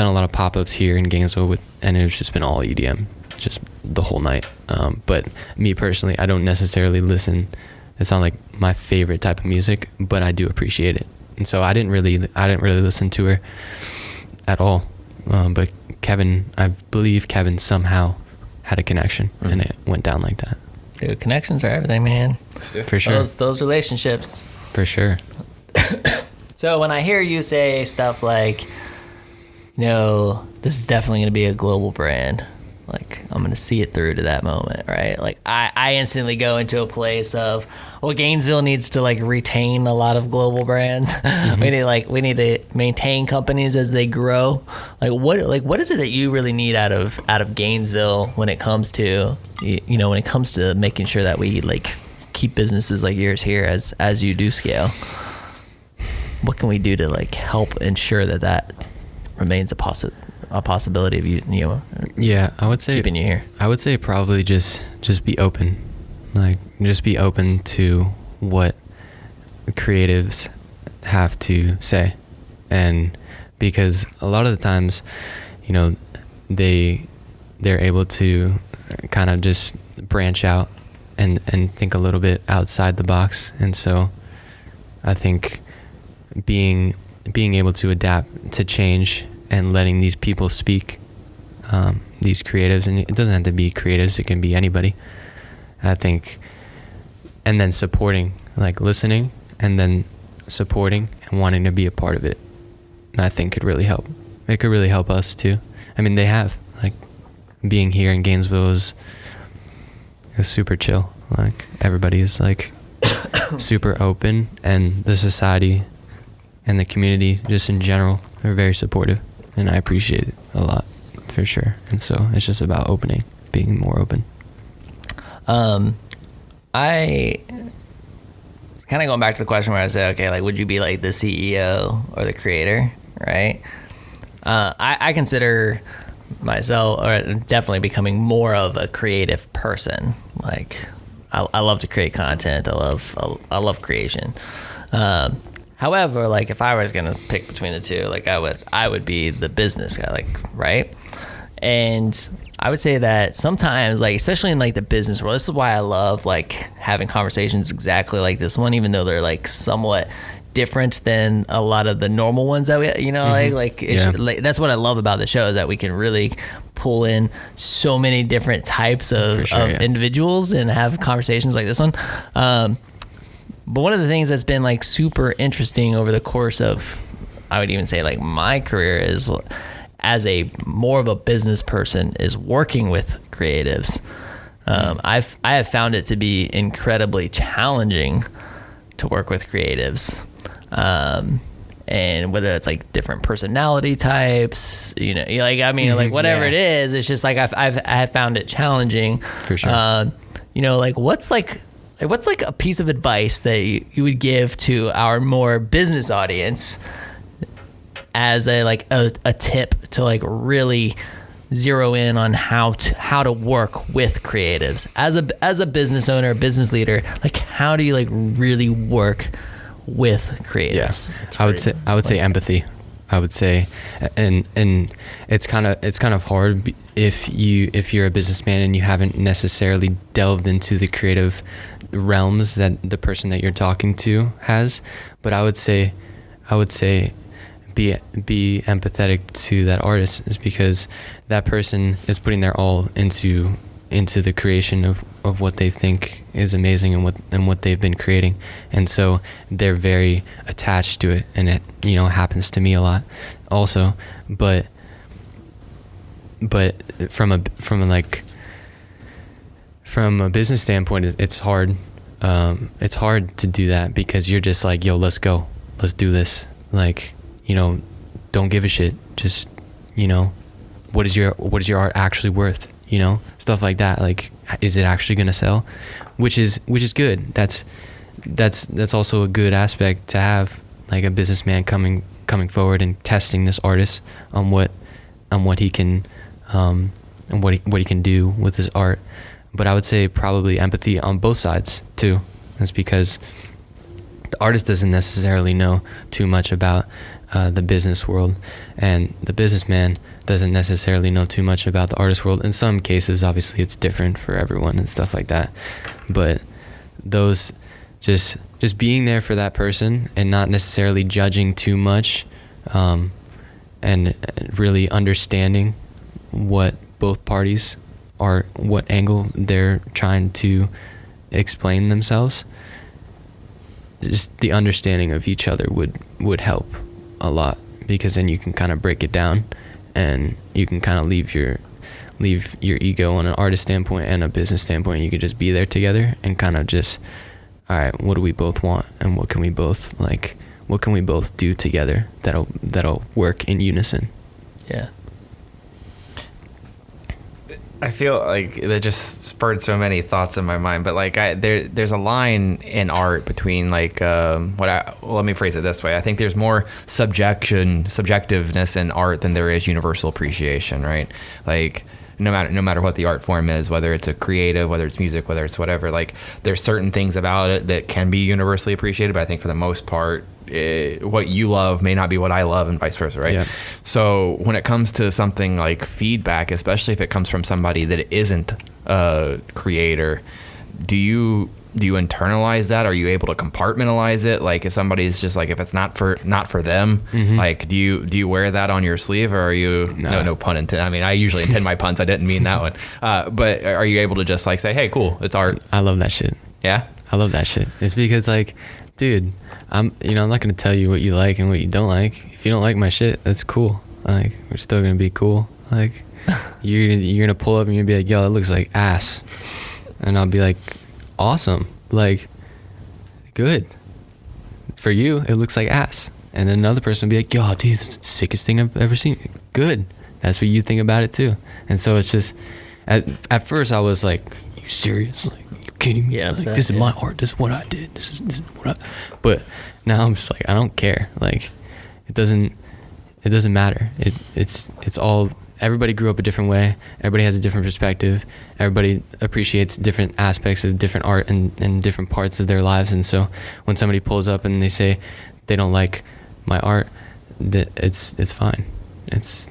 a lot of pop-ups here in Gainesville and it's just been all EDM, just the whole night. But me personally, I don't necessarily listen. It's not like my favorite type of music, but I do appreciate it. And so I didn't really listen to her at all. But I believe Kevin somehow had a connection, and it went down like that. Dude, connections are everything, man. For sure. Those relationships. For sure. So when I hear you say stuff like, this is definitely going to be a global brand, like I'm going to see it through to that moment, right? Like I instantly go into a place of, well, Gainesville needs to like retain a lot of global brands. Mm-hmm. we need to maintain companies as they grow. What is it that you really need out of Gainesville when it comes to making sure that we like keep businesses like yours here as you do scale? What can we do to like help ensure that remains a possibility of you Yeah, I would say keeping you here? I would say probably just be open. Like, just be open to what creatives have to say. And because a lot of the times, they're able to kind of just branch out and think a little bit outside the box. And so I think being able to adapt to change and letting these people speak, these creatives, and it doesn't have to be creatives, it can be anybody, I think, and then supporting, like listening and then supporting and wanting to be a part of it. and I think could really help. It could really help us too. I mean, they have, like, being here in Gainesville is super chill. Like, everybody is like super open, and the society and the community just in general, they're very supportive, and I appreciate it a lot for sure. And so it's just about being more open. I kind of going back to the question where I said, okay, like, would you be like the CEO or the creator, right? I consider myself, or definitely becoming more of a creative person. Like, I love to create content. I love creation. However, like, if I was gonna pick between the two, like, I would be the business guy, like, right? And I would say that sometimes, like, especially in like the business world, this is why I love like having conversations exactly like this one, even though they're like somewhat different than a lot of the normal ones that we, you know, like that's what I love about the show, is that we can really pull in so many different types of individuals and have conversations like this one. But one of the things that's been like super interesting over the course of, I would even say, like, my career is, as a more of a business person, is working with creatives. I have found it to be incredibly challenging to work with creatives. And whether it's like different personality types, you know, like, I mean, like, whatever it is, it's just like, I have found it challenging. For sure. You know, like, what's like a piece of advice that you would give to our more business audience as a tip to like really zero in on how to work with creatives as a business owner, business leader? Like, how do you like really work with creatives? Yes, I would say empathy. I would say, and it's kind of hard if you're a businessman and you haven't necessarily delved into the creative realms that the person that you're talking to has. But I would say be empathetic to that artist, is because that person is putting their all into the creation of what they think is amazing and what they've been creating, and so they're very attached to it. And it, you know, happens to me a lot also, but from a business standpoint, it's hard. It's hard to do that, because you're just like, yo, let's go, let's do this. Like, you know, don't give a shit. Just, you know, what is your art actually worth? You know, stuff like that. Like, is it actually gonna sell? Which is good. That's also a good aspect to have, like, a businessman coming forward and testing this artist on what he can and what he can do with his art. But I would say probably empathy on both sides too. That's because the artist doesn't necessarily know too much about the business world, and the businessman doesn't necessarily know too much about the artist world. In some cases, obviously, it's different for everyone and stuff like that. But those just being there for that person and not necessarily judging too much, and really understanding what both parties are, what angle they're trying to explain themselves. Just the understanding of each other would help a lot, because then you can kind of break it down, and you can kind of leave your ego on an artist standpoint and a business standpoint. You could just be there together and kind of just, all right, what do we both want, and what can we both do together that'll work in unison? Yeah. I feel like that just spurred so many thoughts in my mind, but like there's a line in art between like let me phrase it this way. I think there's more subjectiveness in art than there is universal appreciation, right? Like no matter what the art form is, whether it's a creative, whether it's music, whether it's whatever, like there's certain things about it that can be universally appreciated, but I think for the most part, what you love may not be what I love, and vice versa, right? Yeah. So when it comes to something like feedback, especially if it comes from somebody that isn't a creator, do you internalize that? Are you able to compartmentalize it? Like if somebody's just like, if it's not for them, mm-hmm. like do you wear that on your sleeve, or are you no pun intended? I mean, I usually intend my puns. I didn't mean that one. But are you able to just like say, hey, cool, it's art? I love that shit. Yeah, I love that shit. It's because like, dude, I'm not gonna tell you what you like and what you don't like. if you don't like my shit, that's cool. Like, we're still gonna be cool. Like, you're gonna pull up and you're gonna be like, yo, it looks like ass, and I'll be like, awesome, like, good for you, it looks like ass. And then another person will be like, yo, dude, that's the sickest thing I've ever seen. Good. That's what you think about it too. And so it's just, at first I was like, you serious? Like, you kidding me? Yeah, like, this is my art. This is what I did. This is what I. But now I'm just like, I don't care. Like, it doesn't matter. It's all. Everybody grew up a different way. Everybody has a different perspective. Everybody appreciates different aspects of different art and different parts of their lives. And so when somebody pulls up and they say they don't like my art, that it's fine. It's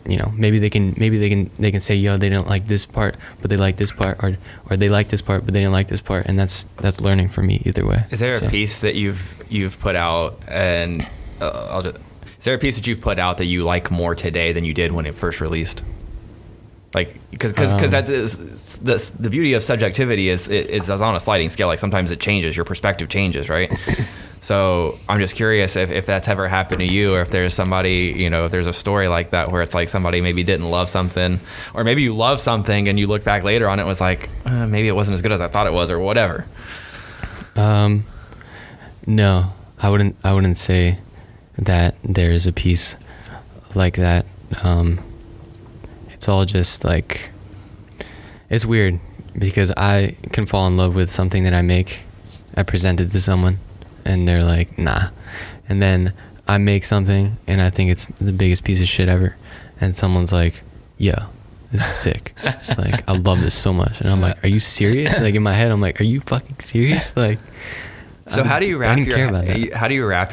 you know, maybe they can say, yo, they don't like this part but they like this part, or they like this part but they didn't like this part, and that's learning for me either way. Is there a piece that you've put out, and is there a piece that you've put out that you like more today than you did when it first released? Like, because that's the beauty of subjectivity is on a sliding scale. Like, sometimes it changes, your perspective changes, right? So I'm just curious if that's ever happened to you, or if there's somebody, you know, if there's a story like that where it's like somebody maybe didn't love something, or maybe you love something and you look back later on it, was like, maybe it wasn't as good as I thought it was, or whatever. No, I wouldn't say that there's a piece like that. It's all just like, it's weird because I can fall in love with something that I presented to someone, and they're like, nah. And then I make something and I think it's the biggest piece of shit ever, and someone's like, yo, this is sick. Like, I love this so much. And I'm like, are you serious? Like, in my head, I'm like, are you fucking serious? Like, so how do you wrap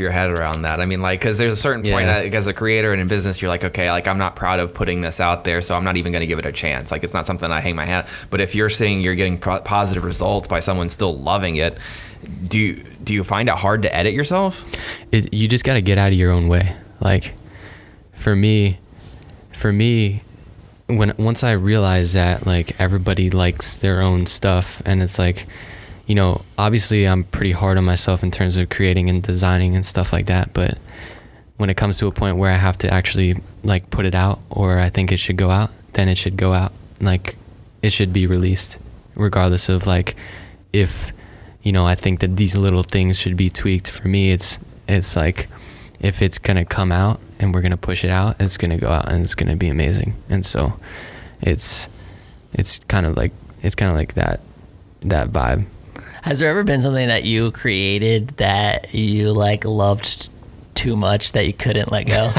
your head around that? I mean, like, because there's a certain point, like, as a creator and in business, you're like, okay, like, I'm not proud of putting this out there, so I'm not even going to give it a chance. Like, it's not something I hang my hat. But if you're seeing you're getting positive results by someone still loving it, do you find it hard to edit yourself? You just got to get out of your own way. Like, for me, once I realized that, like, everybody likes their own stuff, and it's like, you know, obviously I'm pretty hard on myself in terms of creating and designing and stuff like that, but when it comes to a point where I have to actually, like, put it out, or I think it should go out, then it should go out. Like, it should be released, regardless of, like, if, you know, I think that these little things should be tweaked. For me, it's like, if it's gonna come out and we're gonna push it out, it's gonna go out and it's gonna be amazing. And so it's kind of like that vibe. Has there ever been something that you created that you, like, loved too much that you couldn't let go?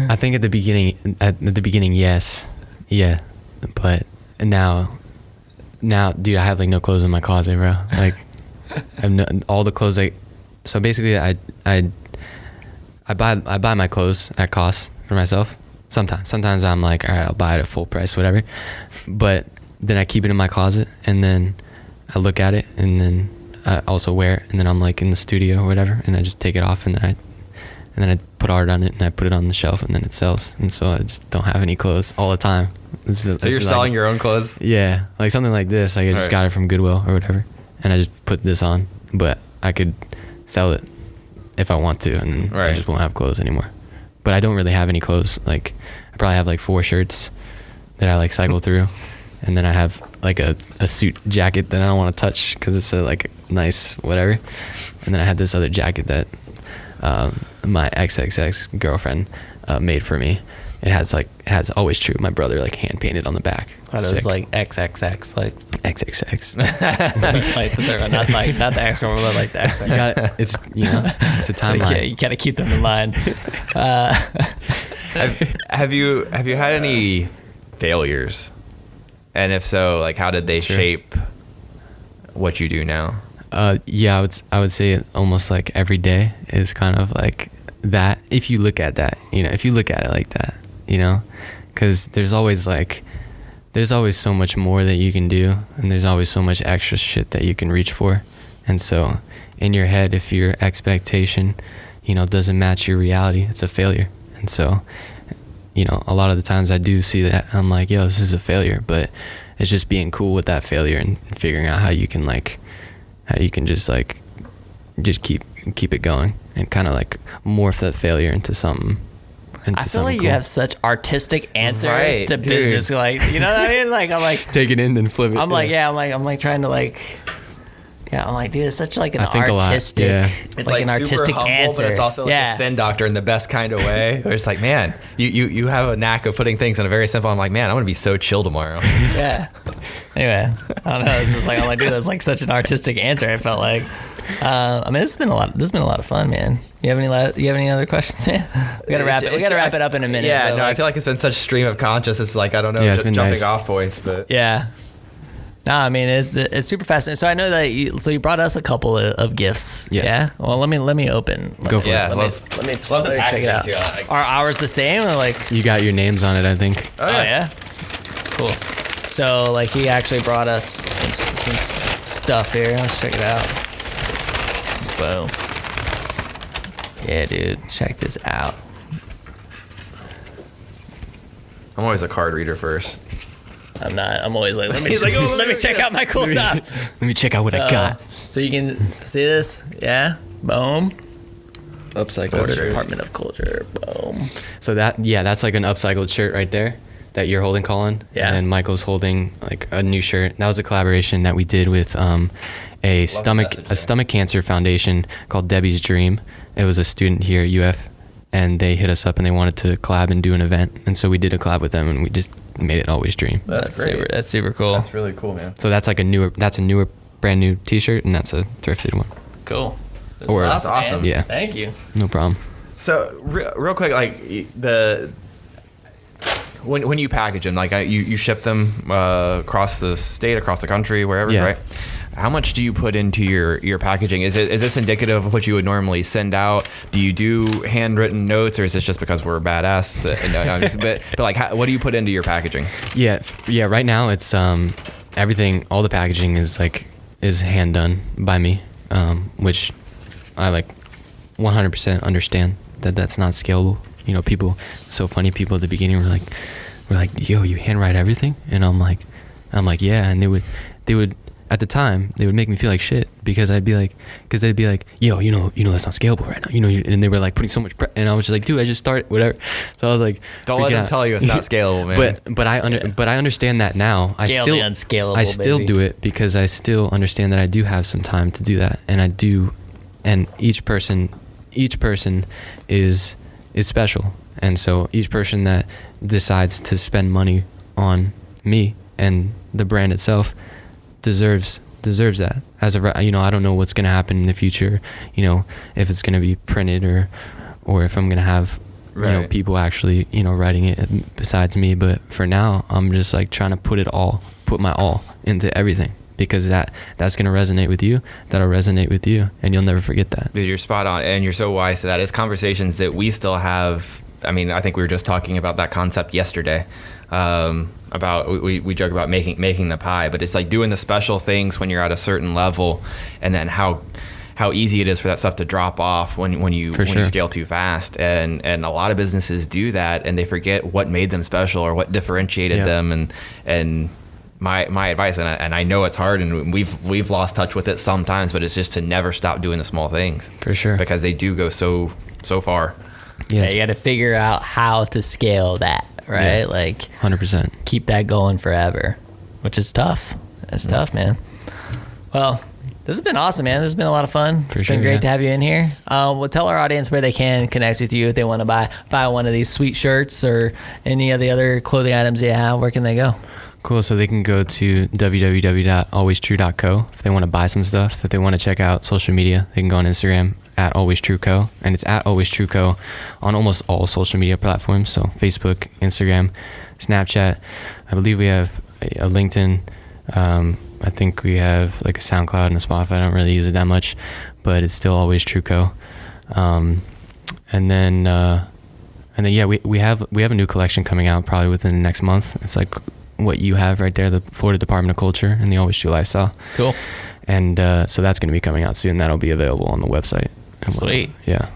I think at the beginning, yes. Yeah. But now, dude, I have, like, no clothes in my closet, bro. Like, I have all the clothes, like, so basically I buy my clothes at cost for myself. Sometimes I'm like, all right, I'll buy it at full price, whatever. But then I keep it in my closet, and then I look at it, and then I also wear it, and then I'm, like, in the studio or whatever, and I just take it off, and then I put art on it, and I put it on the shelf, and then it sells. And so I just don't have any clothes all the time. So you're selling your own clothes? Yeah, like something like this. Like, I just got it from Goodwill or whatever, and I just put this on. But I could sell it if I want to, and I just won't have clothes anymore. But I don't really have any clothes. Like, I probably have, like, 4 shirts that I, like, cycle through. And then I have, like, a suit jacket that I don't want to touch because it's like nice whatever. And then I have this other jacket that my XXX girlfriend made for me. It has Always True, my brother, like, hand painted on the back. I thought it was like XXX, like XXX. like not the X girl, but like the XX. It's a timeline. You gotta keep them in mind. Have you had any failures? And if so, like, how did they shape what you do now? Yeah, I would say almost like every day is kind of like that. If you look at that, if you look at it like that, because there's always so much more that you can do, and there's always so much extra shit that you can reach for. And so in your head, if your expectation, doesn't match your reality, it's a failure. And so, a lot of the times I do see that. I'm like, yo, this is a failure, but it's just being cool with that failure and figuring out how you can just keep keep it going and kind of like morph that failure into something. I feel like you have such artistic answers to business, like, you know what I mean? Like, I'm like, take it in, then flip it. I'm like, I'm like trying to like, I'm like, dude, it's such like an artistic, it's like an artistic humble, answer. But it's also like a spin doctor in the best kind of way. Where it's like, man, you have a knack of putting things in a very simple. I'm like, man, I'm gonna be so chill tomorrow. Yeah. Anyway, I don't know. It's just like, I'm like, dude, that's like such an artistic answer. I felt like. I mean, this has been a lot of fun, man. You have any other questions, man? We gotta wrap it up in a minute. Yeah, no, I feel like it's been such a stream of consciousness. It's like, I don't know, jumping nice. Off points, but yeah. No, I mean it's super fascinating. So I know that you brought us a couple of gifts. Yes. Yeah. Well, let me open. Go for it. Yeah, let me check it out. Too. Are ours the same or like? You got your names on it, I think. Oh yeah. Cool. So like he actually brought us some stuff here. Let's check it out. Boom. Yeah, dude. Check this out. I'm always a card reader first. I'm not. I'm always like, let me check out my cool stuff. Let me check out what I got. So you can see this? Yeah. Boom. Upcycled Florida shirt. Department of Culture. Boom. So that's like an upcycled shirt right there that you're holding, Collin. Yeah. And then Michael's holding like a new shirt. That was a collaboration that we did with a stomach cancer foundation called Debbie's Dream. It was a student here at UF, and they hit us up and they wanted to collab and do an event, and so we did a collab with them and we just made it Always Dream. That's great. That's super cool. That's really cool, man. So that's like a newer brand new t-shirt, and that's a thrifted one. Cool. That's awesome. Yeah. Thank you. No problem. So real quick, like when you package them, like you ship them across the state, across the country, wherever, right? How much do you put into your packaging? Is this indicative of what you would normally send out? Do you do handwritten notes, or is this just because we're badass? But like, what do you put into your packaging? Yeah. Right now, it's everything. All the packaging is hand done by me, which I like 100% understand that's not scalable. You know, people at the beginning were like, yo, you handwrite everything, and I'm like, yeah, and they would. At the time, they would make me feel like shit because they'd be like, yo, you know, that's not scalable right now. You know, and they were like putting so much and I was just like, dude, I just started, whatever. So I was like, don't let them tell you it's not scalable, man. But I understand that now. I still do it because I still understand that I do have some time to do that, and I do, and each person is special, and so each person that decides to spend money on me and the brand itself deserves that. As of right, you know, I don't know what's going to happen in the future, you know, if it's going to be printed or if I'm going to have you know, people actually, you know, writing it besides me. But for now, I'm just like trying to put my all into everything, because that's going to resonate with you. That'll resonate with you, and you'll never forget that. Dude, you're spot on, and you're so wise to that. It's conversations that we still have. I mean, I think we were just talking about that concept yesterday. About we joke about making the pie, but it's like doing the special things when you're at a certain level, and then how easy it is for that stuff to drop off when you scale too fast. And a lot of businesses do that, and they forget what made them special or what differentiated them. And my advice, and I know it's hard, and we've lost touch with it sometimes, but it's just to never stop doing the small things. For sure. Because they do go so far. Yeah, you got to figure out how to scale that, right? Yeah, like 100%. Keep that going forever, which is tough. It's tough, man. Well, this has been awesome, man. This has been a lot of fun. It's been great to have you in here. We'll tell our audience where they can connect with you if they want to buy one of these sweet shirts or any of the other clothing items you have. Where can they go? Cool. So they can go to www.alwaystrueco if they want to buy some stuff. If they want to check out social media, they can go on Instagram at alwaystrueco, and it's at alwaystrueco on almost all social media platforms. So Facebook, Instagram, Snapchat. I believe we have a LinkedIn. I think we have like a SoundCloud and a Spotify. I don't really use it that much, but it's still Always True Co. And then yeah, we have a new collection coming out probably within the next month. It's like what you have right there, the Florida Department of Culture and the Always True lifestyle. Cool. And so that's going to be coming out soon. That'll be available on the website. Sweet. Yeah.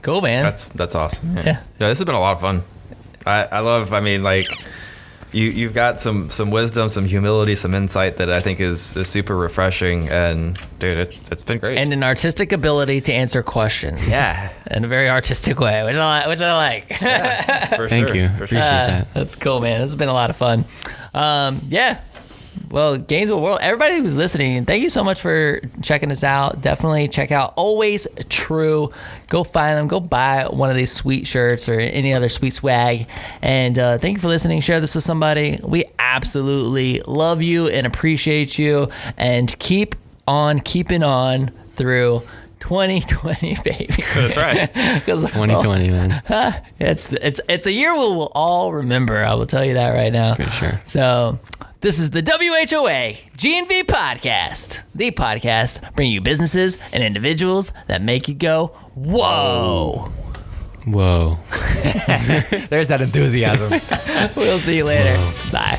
Cool, man. That's awesome. Yeah. This has been a lot of fun. I love. I mean, like, You've got some wisdom, some humility, some insight that I think is super refreshing, and dude, it's been great. And an artistic ability to answer questions. Yeah, in a very artistic way, which I like. for Thank sure, you. for sure. Appreciate that. That's cool, man. This has been a lot of fun. Yeah. Well, Gainesville World, everybody who's listening, thank you so much for checking us out. Definitely check out Always True. Go find them. Go buy one of these sweet shirts or any other sweet swag. And thank you for listening. Share this with somebody. We absolutely love you and appreciate you. And keep on keeping on through 2020, baby. That's right. 2020, man. It's a year we'll all remember. I will tell you that right now. For sure. So this is the WHOA GNV podcast, the podcast bringing you businesses and individuals that make you go, whoa. Whoa. There's that enthusiasm. We'll see you later. Bye.